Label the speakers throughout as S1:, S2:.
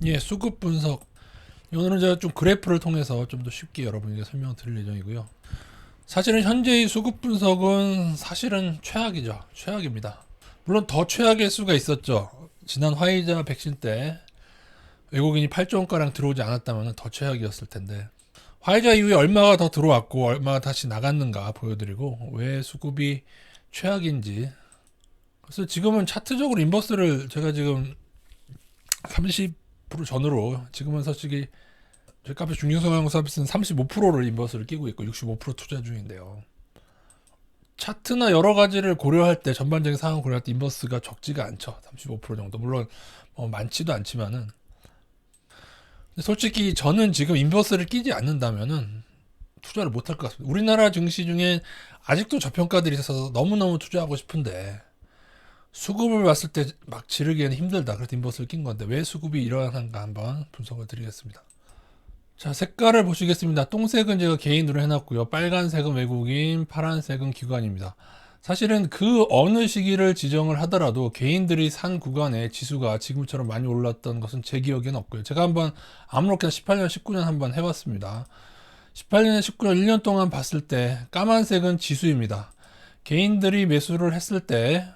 S1: 예, 수급 분석. 오늘은 제가 좀 그래프를 통해서 좀 더 쉽게 여러분에게 설명을 드릴 예정이고요. 사실은 현재의 수급 분석은 사실은 최악이죠. 최악입니다. 물론 더 최악일 수가 있었죠. 지난 화이자 백신 때 외국인이 8조 원가량 들어오지 않았다면 더 최악이었을 텐데, 화이자 이후에 얼마가 더 들어왔고 얼마가 다시 나갔는가 보여드리고 왜 수급이 최악인지. 그래서 지금은 차트적으로 인버스를 제가 지금 30% 전으로, 지금은 솔직히 저희 카페 중증성형 서비스는 35%를 인버스를 끼고 있고 65% 투자 중인데요. 차트나 여러 가지를 고려할 때, 전반적인 상황을 고려할 때 인버스가 적지가 않죠. 35% 정도. 물론 많지도 않지만은, 솔직히 저는 지금 인버스를 끼지 않는다면은 투자를 못할 것 같습니다. 우리나라 증시 중에 아직도 저평가들이 있어서 너무너무 투자하고 싶은데, 수급을 봤을 때 막 지르기에는 힘들다. 그래서 인버스를 낀 건데 왜 수급이 일어나는가 한번 분석을 드리겠습니다. 자, 색깔을 보시겠습니다. 똥색은 제가 개인으로 해놨고요. 빨간색은 외국인, 파란색은 기관입니다. 사실은 그 어느 시기를 지정을 하더라도 개인들이 산 구간에 지수가 지금처럼 많이 올랐던 것은 제 기억에는 없고요. 제가 한번 아무렇게나 18년, 19년 한번 해봤습니다. 18년, 19년 1년 동안 봤을 때 까만색은 지수입니다. 개인들이 매수를 했을 때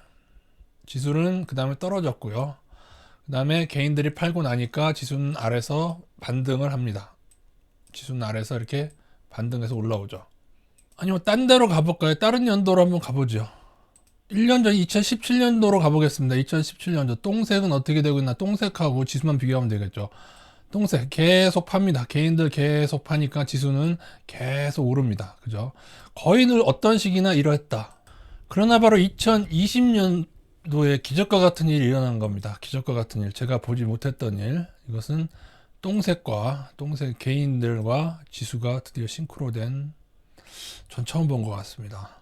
S1: 지수는 그 다음에 떨어졌고요. 그 다음에 개인들이 팔고 나니까 지수는 아래서 반등을 합니다. 지수는 아래서 이렇게 반등해서 올라오죠. 아니면 딴 데로 가볼까요? 다른 연도로 한번 가보죠. 1년 전 2017년도로 가보겠습니다. 2017년도 똥색은 어떻게 되고 있나? 똥색하고 지수만 비교하면 되겠죠. 똥색 계속 팝니다. 개인들 계속 파니까 지수는 계속 오릅니다. 그죠? 거의 늘 어떤 시기나 이러했다. 그러나 바로 2020년도에 기적과 같은 일이 일어난 겁니다. 기적과 같은 일. 제가 보지 못했던 일. 이것은 똥색 개인들과 지수가 드디어 싱크로된, 전 처음 본 것 같습니다.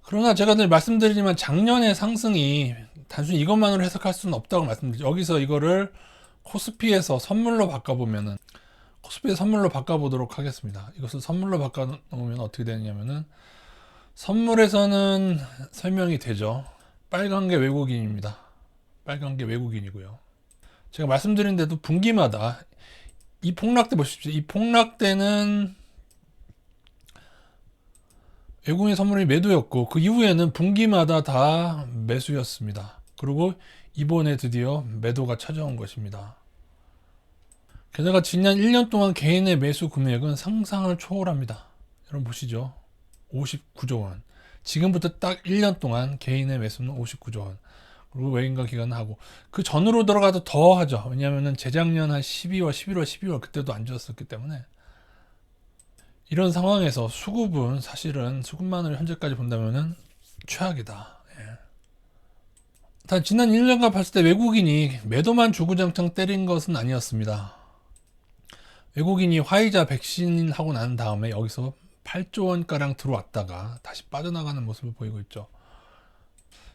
S1: 그러나 제가 늘 말씀드리지만 작년의 상승이 단순히 이것만으로 해석할 수는 없다고 말씀드리죠. 여기서 이거를 코스피에서 선물로 바꿔보면은, 코스피에서 선물로 바꿔보도록 하겠습니다. 이것을 선물로 바꿔놓으면 어떻게 되냐면은, 선물에서는 설명이 되죠. 빨간 게 외국인입니다. 빨간 게 외국인이고요. 제가 말씀드린 대로 분기마다 이 폭락대 보십시오. 이 폭락대는 외국인 선물이 매도였고 그 이후에는 분기마다 다 매수였습니다. 그리고 이번에 드디어 매도가 찾아온 것입니다. 게다가 지난 1년 동안 개인의 매수 금액은 상상을 초월합니다. 여러분 보시죠. 59조 원. 지금부터 딱 1년 동안 개인의 매수는 59조 원. 그리고 외인과 기관은 하고, 그 전으로 들어가도 더 하죠. 왜냐하면 재작년 한 12월, 11월, 12월 그때도 안 좋았었기 때문에. 이런 상황에서 수급은 사실은 수급만을 현재까지 본다면은 최악이다. 예. 단 지난 1년간 봤을 때 외국인이 매도만 주구장창 때린 것은 아니었습니다. 외국인이 화이자 백신 하고 난 다음에 여기서 8조 원가량 들어왔다가 다시 빠져나가는 모습을 보이고 있죠.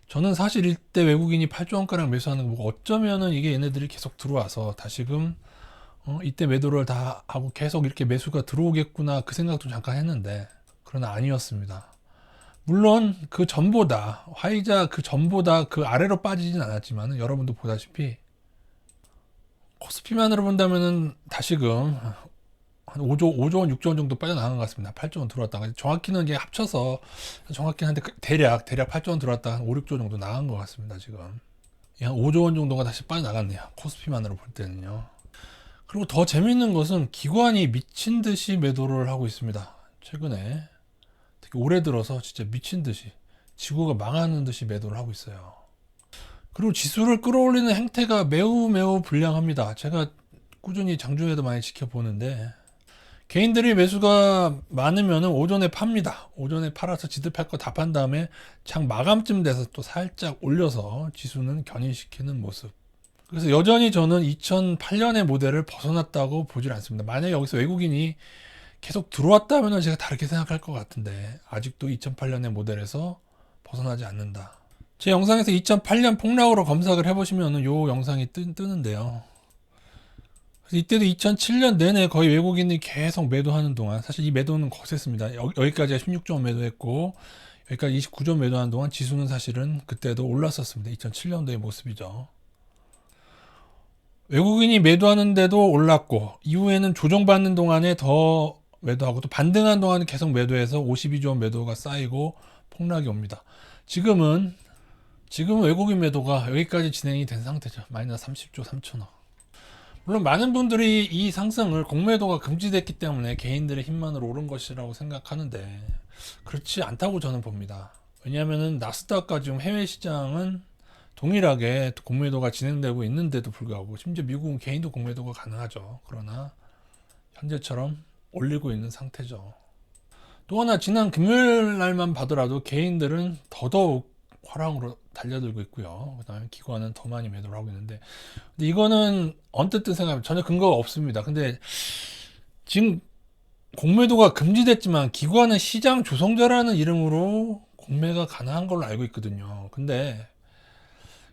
S1: 저는 사실 이때 외국인이 8조 원가량 매수하는 거 보고 어쩌면은 이게 얘네들이 계속 들어와서 다시금 이때 매도를 다 하고 계속 이렇게 매수가 들어오겠구나, 그 생각도 잠깐 했는데, 그러나 아니었습니다. 물론 그 전보다, 화이자 그 전보다 그 아래로 빠지진 않았지만 여러분도 보다시피 코스피만으로 본다면은 다시금 한 5조 원, 6조 원 정도 빠져나간 것 같습니다. 8조 원 들어왔다가, 정확히는 이제 합쳐서 정확히 한데 대략 8조 원 들어왔다가 한 5, 6조 정도 나간 것 같습니다. 지금 한 5조 원 정도가 다시 빠져나갔네요. 코스피만으로 볼 때는요. 그리고 더 재밌는 것은 기관이 미친 듯이 매도를 하고 있습니다. 최근에 특히 올해 들어서 진짜 미친 듯이, 지구가 망하는 듯이 매도를 하고 있어요. 그리고 지수를 끌어올리는 행태가 매우 매우 불량합니다. 제가 꾸준히 장중에도 많이 지켜보는데, 개인들이 매수가 많으면 오전에 팝니다. 오전에 팔아서 지들 팔 거 다 판 다음에 장 마감쯤 돼서 또 살짝 올려서 지수는 견인시키는 모습. 그래서 여전히 저는 2008년의 모델을 벗어났다고 보질 않습니다. 만약에 여기서 외국인이 계속 들어왔다면 제가 다르게 생각할 것 같은데, 아직도 2008년의 모델에서 벗어나지 않는다. 제 영상에서 2008년 폭락으로 검색을 해보시면 이 영상이 뜨는데요. 그래서 이때도 2007년 내내 거의 외국인이 계속 매도하는 동안, 사실 이 매도는 거셌습니다. 여기까지 16조 원 매도했고 여기까지 29조 원 매도하는 동안 지수는 사실은 그때도 올랐었습니다. 2007년도의 모습이죠. 외국인이 매도하는데도 올랐고 이후에는 조정받는 동안에 더 매도하고 또 반등하는 동안에 계속 매도해서 52조 원 매도가 쌓이고 폭락이 옵니다. 지금은 외국인 매도가 여기까지 진행이 된 상태죠. 마이너스 30조 3천억. 물론 많은 분들이 이 상승을 공매도가 금지됐기 때문에 개인들의 힘만으로 오른 것이라고 생각하는데 그렇지 않다고 저는 봅니다. 왜냐하면 나스닥과 지금 해외 시장은 동일하게 공매도가 진행되고 있는데도 불구하고 심지어 미국은 개인도 공매도가 가능하죠. 그러나 현재처럼 올리고 있는 상태죠. 또 하나 지난 금요일 날만 봐더라도 개인들은 더더욱 화랑으로 달려들고 있고요. 그 다음에 기관은 더 많이 매도를 하고 있는데 근데 이거는 언뜻 생각하면 전혀 근거가 없습니다. 근데 지금 공매도가 금지됐지만 기관은 시장 조성자라는 이름으로 공매가 가능한 걸로 알고 있거든요. 근데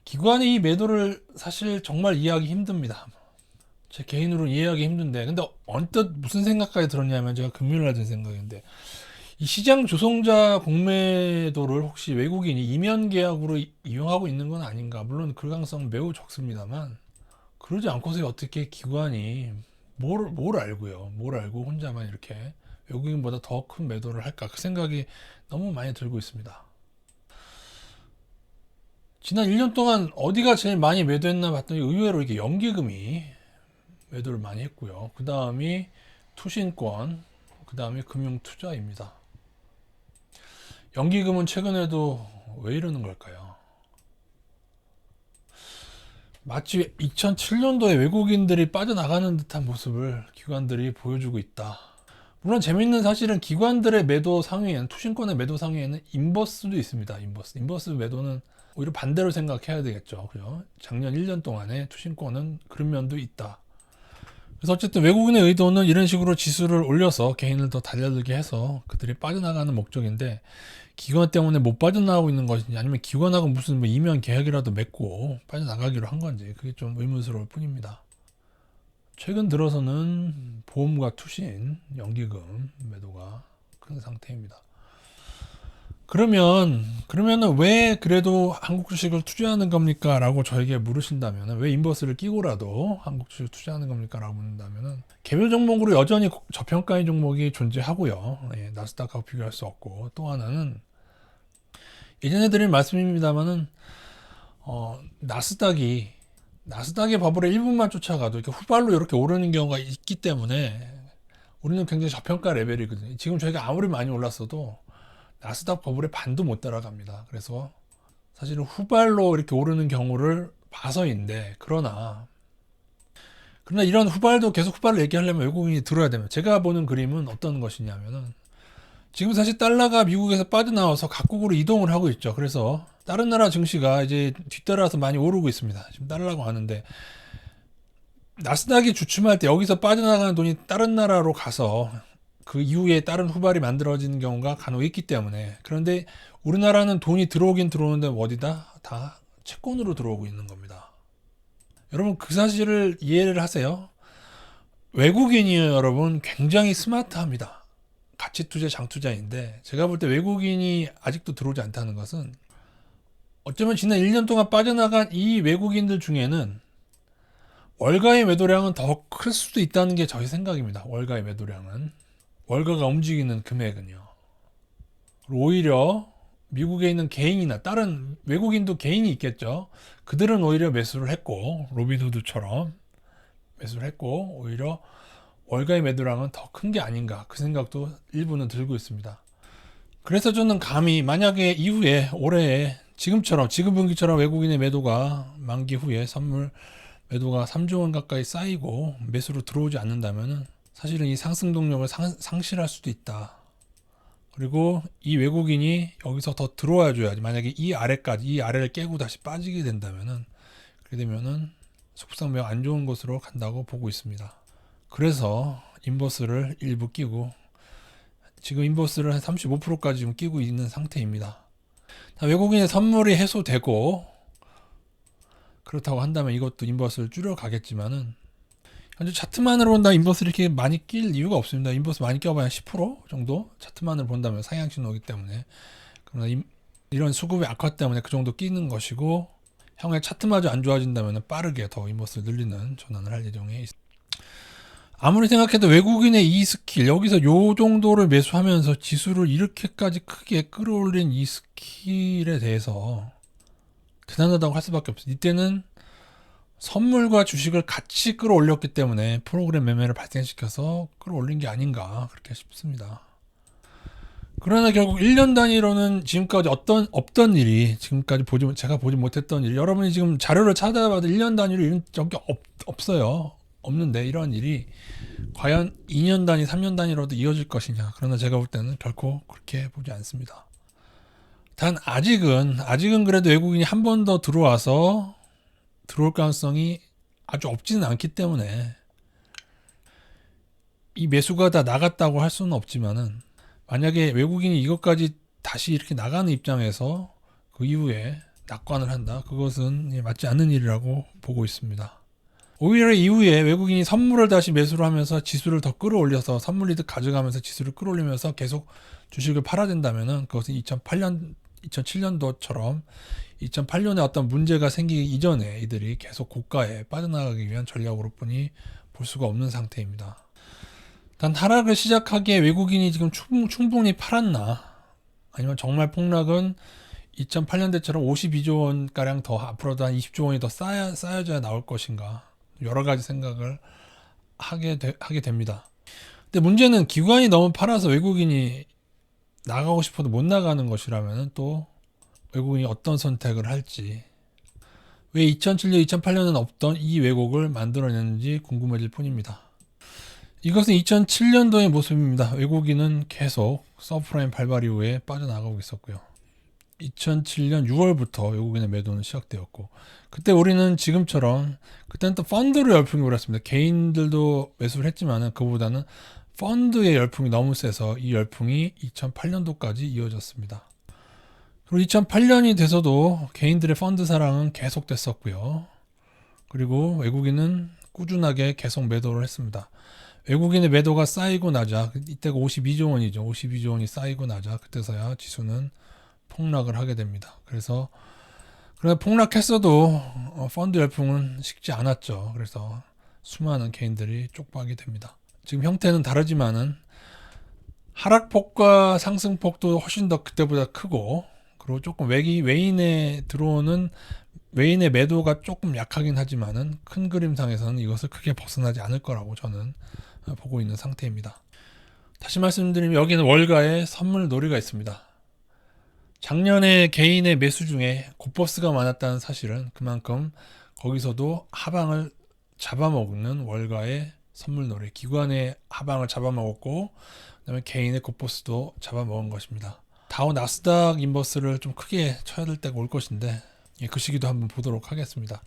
S1: 기관의 이 매도를 사실 정말 이해하기 힘듭니다. 제 개인으로 이해하기 힘든데 근데 언뜻 무슨 생각까지 들었냐면 제가 금요일날 든 생각인데 이 시장 조성자 공매도를 혹시 외국인이 이면 계약으로 이용하고 있는 건 아닌가. 물론 그 가능성은 매우 적습니다만 그러지 않고서 어떻게 기관이 뭘 알고요. 뭘 알고 혼자만 이렇게 외국인보다 더 큰 매도를 할까. 그 생각이 너무 많이 들고 있습니다. 지난 1년 동안 어디가 제일 많이 매도했나 봤더니 의외로 이게 연기금이 매도를 많이 했고요. 그 다음이 투신권, 그 다음에 금융투자입니다. 연기금은 최근에도 왜 이러는 걸까요? 마치 2007년도에 외국인들이 빠져나가는 듯한 모습을 기관들이 보여주고 있다. 물론 재밌는 사실은 기관들의 매도 상위에는 투신권의 매도 상위에는 인버스도 있습니다. 인버스 매도는 오히려 반대로 생각해야 되겠죠. 그죠? 작년 1년 동안에 투신권은 그런 면도 있다. 그래서 어쨌든 외국인의 의도는 이런 식으로 지수를 올려서 개인을 더 달려들게 해서 그들이 빠져나가는 목적인데 기관 때문에 못 빠져나가고 있는 것인지 아니면 기관하고 무슨 뭐 이면 계약이라도 맺고 빠져나가기로 한 건지 그게 좀 의문스러울 뿐입니다. 최근 들어서는 보험과 투신, 연기금 매도가 큰 상태입니다. 그러면은 왜 그래도 한국 주식을 투자하는 겁니까? 라고 저에게 물으신다면 왜 인버스를 끼고라도 한국 주식을 투자하는 겁니까? 라고 묻는다면 개별 종목으로 여전히 저평가인 종목이 존재하고요. 예, 나스닥하고 비교할 수 없고 또 하나는 예전에 드린 말씀입니다만은 나스닥의 버블에 1분만 쫓아가도 이렇게 후발로 이렇게 오르는 경우가 있기 때문에 우리는 굉장히 저평가 레벨이거든요. 지금 저희가 아무리 많이 올랐어도 나스닥 버블의 반도 못 따라갑니다. 그래서 사실은 후발로 이렇게 오르는 경우를 봐서인데 그러나 이런 후발도 계속 후발을 얘기하려면 외국인이 들어야 됩니다. 제가 보는 그림은 어떤 것이냐면은 지금 사실 달러가 미국에서 빠져나와서 각국으로 이동을 하고 있죠. 그래서 다른 나라 증시가 이제 뒤따라서 많이 오르고 있습니다. 지금 달러라고 하는데 나스닥이 주춤할 때 여기서 빠져나가는 돈이 다른 나라로 가서 그 이후에 다른 후발이 만들어지는 경우가 간혹 있기 때문에 그런데 우리나라는 돈이 들어오긴 들어오는데 어디다? 다 채권으로 들어오고 있는 겁니다. 여러분 그 사실을 이해를 하세요. 외국인이요 여러분 굉장히 스마트합니다. 가치투자 장투자인데 제가 볼 때 외국인이 아직도 들어오지 않다는 것은 어쩌면 지난 1년 동안 빠져나간 이 외국인들 중에는 월가의 매도량은 더 클 수도 있다는 게 저희 생각입니다. 월가의 매도량은 월가가 움직이는 금액은요. 오히려 미국에 있는 개인이나 다른 외국인도 개인이 있겠죠. 그들은 오히려 매수를 했고 로빈후드처럼 매수를 했고 오히려 월가의 매도량은 더 큰 게 아닌가 그 생각도 일부는 들고 있습니다. 그래서 저는 감히 만약에 이후에 올해에 지금 분기처럼 외국인의 매도가 만기 후에 선물 매도가 3조 원 가까이 쌓이고 매수로 들어오지 않는다면 사실은 이 상승 동력을 상실할 수도 있다. 그리고 이 외국인이 여기서 더 들어와 줘야지. 만약에 이 아래를 깨고 다시 빠지게 된다면은 그렇게 되면은 속성 매우 안 좋은 것으로 간다고 보고 있습니다. 그래서 인버스를 일부 끼고 지금 인버스를 한 35%까지 지금 끼고 있는 상태입니다. 외국인의 선물이 해소되고 그렇다고 한다면 이것도 인버스를 줄여 가겠지만은 현재 차트만으로 본다면 인버스 이렇게 많이 낄 이유가 없습니다. 인버스 많이 껴봐야 10% 정도 차트만으로 본다면 상향 신호이기 때문에 그러나 이런 수급의 악화 때문에 그 정도 끼는 것이고 향후에 차트마저 안 좋아진다면 빠르게 더 인버스를 늘리는 전환을 할 예정에 있습니다. 아무리 생각해도 외국인의 이 스킬, 여기서 요 정도를 매수하면서 지수를 이렇게까지 크게 끌어올린 이 스킬에 대해서 대단하다고 할 수밖에 없어요. 이때는 선물과 주식을 같이 끌어올렸기 때문에 프로그램 매매를 발생시켜서 끌어올린 게 아닌가 그렇게 싶습니다. 그러나 결국 1년 단위로는 지금까지 없던 일이, 지금까지 제가 보지 못했던 일, 여러분이 지금 자료를 찾아봐도 1년 단위로 이런 적이 없어요. 없는데 이런 일이 과연 2년 단위, 3년 단위로도 이어질 것이냐. 그러나 제가 볼 때는 결코 그렇게 보지 않습니다. 단 아직은 그래도 외국인이 한 번 더 들어와서 들어올 가능성이 아주 없지는 않기 때문에 이 매수가 다 나갔다고 할 수는 없지만은, 만약에 외국인이 이것까지 다시 이렇게 나가는 입장에서 그 이후에 낙관을 한다, 그것은 맞지 않는 일이라고 보고 있습니다. 오히려 이후에 외국인이 선물을 다시 매수를 하면서 지수를 더 끌어올려서 선물 이득 가져가면서 지수를 끌어올리면서 계속 주식을 팔아야 된다면은, 그것은 2007년도처럼 2008년에 어떤 문제가 생기기 이전에 이들이 계속 고가에 빠져나가기 위한 전략으로 뿐이 볼 수가 없는 상태입니다. 단 하락을 시작하기에 외국인이 지금 충분히 팔았나, 아니면 정말 폭락은 2008년대처럼 52조 원가량 더, 앞으로도 한 20조 원이 더 쌓여져야 나올 것인가, 여러 가지 생각을 하게 됩니다. 근데 문제는 기관이 너무 팔아서 외국인이 나가고 싶어도 못 나가는 것이라면 또 외국인이 어떤 선택을 할지, 왜 2007년, 2008년은 없던 이 왜곡을 만들어냈는지 궁금해질 뿐입니다. 이것은 2007년도의 모습입니다. 외국인은 계속 서프라임 발발 이후에 빠져나가고 있었고요. 2007년 6월부터 외국인의 매도는 시작되었고, 그때 우리는 지금처럼, 그때는 또 펀드로 열풍이 불었습니다. 개인들도 매수를 했지만 그보다는 펀드의 열풍이 너무 세서 이 열풍이 2008년도까지 이어졌습니다. 그리고 2008년이 돼서도 개인들의 펀드 사랑은 계속됐었고요. 그리고 외국인은 꾸준하게 계속 매도를 했습니다. 외국인의 매도가 쌓이고 나자, 이때가 52조 원이죠. 52조 원이 쌓이고 나자 그때서야 지수는 폭락을 하게 됩니다. 그래서 폭락했어도 펀드 열풍은 식지 않았죠. 그래서 수많은 개인들이 쪽박이 됩니다. 지금 형태는 다르지만은 하락폭과 상승폭도 훨씬 더 그때보다 크고, 그리고 조금 외인의 들어오는 외인의 매도가 조금 약하긴 하지만은 큰 그림상에서는 이것을 크게 벗어나지 않을 거라고 저는 보고 있는 상태입니다. 다시 말씀드리면 여기는 월가의 선물 놀이가 있습니다. 작년에 개인의 매수 중에 곱버스가 많았다는 사실은 그만큼 거기서도 하방을 잡아먹는 월가의 선물 놀이, 기관의 하방을 잡아먹었고, 그다음에 개인의 곱버스도 잡아먹은 것입니다. 다우 나스닥 인버스를 좀 크게 쳐야 될 때가 올 것인데, 그 시기도 한번 보도록 하겠습니다.